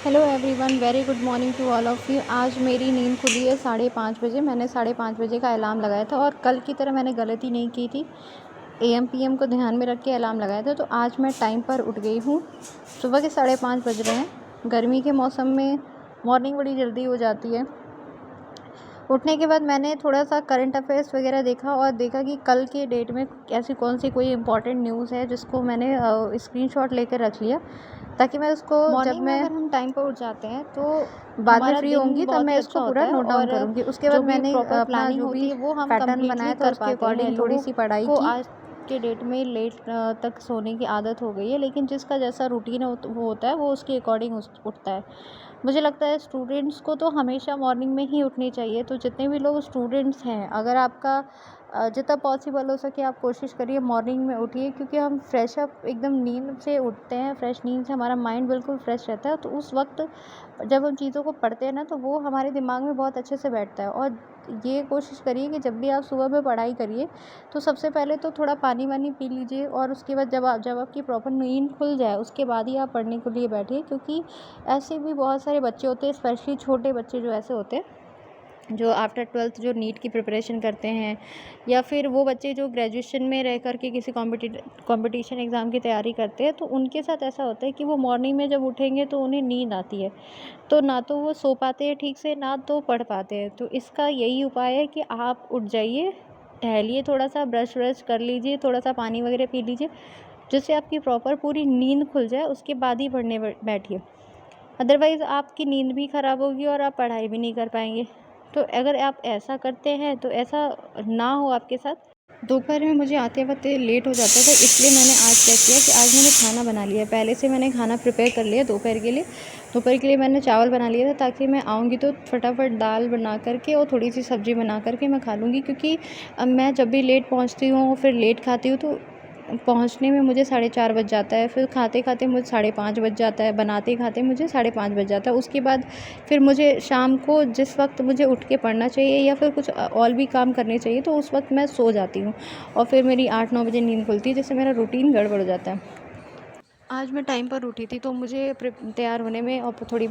Hello everyone, very good morning to all of you. आज मेरी नींद खुली है 5:30 बजे। मैंने 5:30 बजे का अलार्म लगाया था और कल की तरह मैंने गलती नहीं की थी। एएम पीएम को ध्यान में रख के अलार्म लगाया था, तो आज मैं टाइम पर उठ गई हूँ। सुबह के 5:30 बज रहे हैं। गर्मी के मौसम में मॉर्निंग बड़ी जल्दी हो जाती है। उठने के बाद मैंने थोड़ा-सा करंट अफ़ेयर्स वगैरह देखा और देखा कि कल के डेट में ऐसी कौन-सी कोई इम्पोर्टेंट न्यूज़ है जिसको मैंने स्क्रीनशॉट लेकर रख लिया, ताकि मैं उसको जब मॉर्निंग में मैं अगर हम टाइम पर उठ जाते हैं तो बाद में हमारा फ्री दिन होंगी तब बहुत मैं ही इसको अच्छा पूरा होता है नोट डाउन और करूँगी। उसके जो बाद भी मैंने प्रॉपर अपना प्लानिंग जो होती भी है वो हम पैटर्न कंप्लीटली बनाया था कर उसके पाते हैं। अकॉर्डिंग लोगों थोड़ी-सी पढ़ाई को की। आज के डेट में लेट तक सोने की आदत हो गई है, लेकिन जिसका जैसा रूटीन वो होता है वो उसके अकॉर्डिंग उठता है। मुझे लगता है स्टूडेंट्स को तो हमेशा मॉर्निंग में ही उठनी चाहिए। तो जितने भी लोग स्टूडेंट्स हैं, अगर आपका जितना पॉसिबल हो सके आप कोशिश करिए मॉर्निंग में उठिए, क्योंकि हम फ्रेश अप एकदम नींद से उठते हैं, फ्रेश नींद से हमारा माइंड बिल्कुल फ्रेश रहता है। तो उस वक्त जब हम चीज़ों को पढ़ते हैं ना, तो वो हमारे दिमाग में बहुत अच्छे से बैठता है। और ये कोशिश करिए कि जब भी आप सुबह में पढ़ाई करिए, तो सबसे पहले तो थोड़ा पानी वानी पी लीजिए और उसके बाद जब आपकी प्रॉपर नींद खुल जाए उसके बाद ही आप पढ़ने के लिए बैठिए। क्योंकि ऐसे भी बहुत सारे बच्चे होते हैं, स्पेशली छोटे बच्चे जो ऐसे होते हैं जो आफ्टर 12th जो नीट की प्रिपरेशन करते हैं, या फिर वो बच्चे जो ग्रेजुएशन में रह कर के किसी कंपटीशन एग्ज़ाम की तैयारी करते हैं, तो उनके साथ ऐसा होता है कि वो मॉर्निंग में जब उठेंगे तो उन्हें नींद आती है। तो ना तो वो सो पाते हैं ठीक से, ना तो पढ़ पाते हैं। तो इसका यही उपाय है कि आप उठ जाइए, टहलिए, थोड़ा-सा ब्रश व्रश कर लीजिए, थोड़ा-सा पानी वगैरह पी लीजिए, जिससे आपकी प्रॉपर पूरी नींद खुल जाए, उसके बाद ही पढ़ने बैठिए। अदरवाइज़ आपकी नींद भी ख़राब होगी और आप पढ़ाई भी नहीं कर पाएँगे। तो अगर आप ऐसा करते हैं तो ऐसा ना हो आपके साथ। दोपहर में मुझे आते-वाते लेट हो जाता था, इसलिए मैंने आज क्या किया कि आज मैंने खाना बना लिया। पहले से मैंने खाना प्रिपेयर कर लिया दोपहर के लिए। दोपहर के लिए मैंने चावल बना लिया था, ताकि मैं आऊँगी तो फटाफट दाल बना कर के और थोड़ी-सी सब्ज़ी बना कर के मैं खा लूँगी। क्योंकि मैं जब भी लेट पहुँचती हूँ और फिर लेट खाती हूँ, तो पहुँचने में मुझे 4:30 बज जाता है, फिर खाते-खाते मुझे 5:30 बज जाता है, बनाते-खाते मुझे 5:30 बज जाता है। उसके बाद फिर मुझे शाम को जिस वक़्त मुझे उठ के पढ़ना चाहिए या फिर कुछ और भी काम करने चाहिए, तो उस वक़्त मैं सो जाती हूँ और फिर मेरी 8-9 बजे नींद खुलती है, जिससे मेरा रूटीन गड़बड़ हो जाता है। आज मैं टाइम पर उठी थी, तो मुझे तैयार होने में और थोड़ी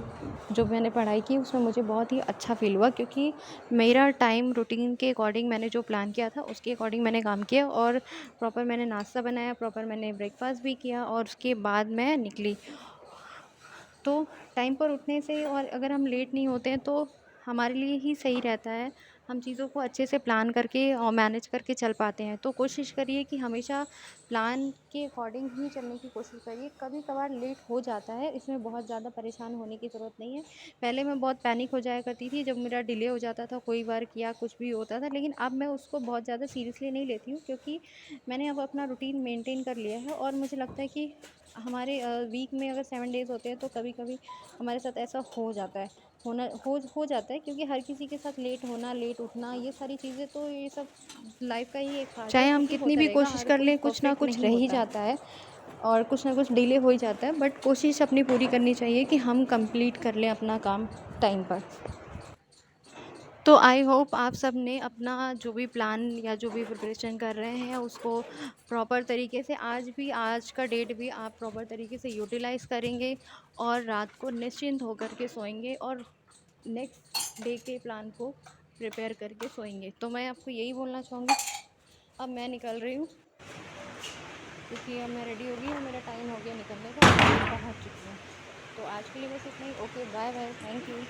जो मैंने पढ़ाई की उसमें मुझे बहुत ही अच्छा फ़ील हुआ, क्योंकि मेरा टाइम रूटीन के अकॉर्डिंग मैंने जो प्लान किया था उसके अकॉर्डिंग मैंने काम किया और प्रॉपर मैंने नाश्ता बनाया, प्रॉपर मैंने ब्रेकफास्ट भी किया और उसके बाद मैं निकली। तो टाइम पर उठने से और अगर हम लेट नहीं होते हैं तो हमारे लिए ही सही रहता है। हम चीज़ों को अच्छे से प्लान करके और मैनेज करके चल पाते हैं। तो कोशिश करिए कि हमेशा प्लान के अकॉर्डिंग ही चलने की कोशिश करिए। कभी-कभार लेट हो जाता है, इसमें बहुत ज़्यादा परेशान होने की ज़रूरत नहीं है। पहले मैं बहुत पैनिक हो जाया करती थी जब मेरा डिले हो जाता था कोई वर्क या कुछ भी होता था, लेकिन अब मैं उसको बहुत ज़्यादा सीरियसली नहीं लेती हूँ, क्योंकि मैंने अब अपना रूटीन मेंटेन कर लिया है और मुझे लगता है कि हमारे वीक में अगर 7 डेज़ होते हैं तो कभी-कभी हमारे साथ ऐसा हो जाता है, हो जाता है, क्योंकि हर किसी के साथ लेट होना, लेट उठना, ये सारी चीज़ें तो ये सब लाइफ़ का ही एक पार्ट है, चाहे जो हम कि कितनी होता भी रहेगा, कोशिश हर कर कोई लें, कुछ ना परफेक्ट कुछ नहीं रह ही होता। जाता है और कुछ ना कुछ डिले हो ही जाता है, बट कोशिश अपनी पूरी करनी चाहिए कि हम कंप्लीट कर लें अपना काम टाइम पर। तो आई होप आप सब ने अपना जो भी प्लान या जो भी प्रिपरेशन कर रहे हैं उसको प्रॉपर तरीके से, आज का डेट भी आप प्रॉपर तरीके से यूटिलाइज़ करेंगे और रात को निश्चिंत होकर के सोएंगे और नेक्स्ट डे के प्लान को प्रिपेयर करके सोएंगे। तो मैं आपको यही बोलना चाहूँगी। अब मैं निकल रही हूँ, क्योंकि अब मैं रेडी हो गई हूँ, मेरा टाइम हो गया निकलने का और मैं पहुँच चुकी हूँ। तो आज के लिए बस इतना ही। Okay, bye bye, thank you.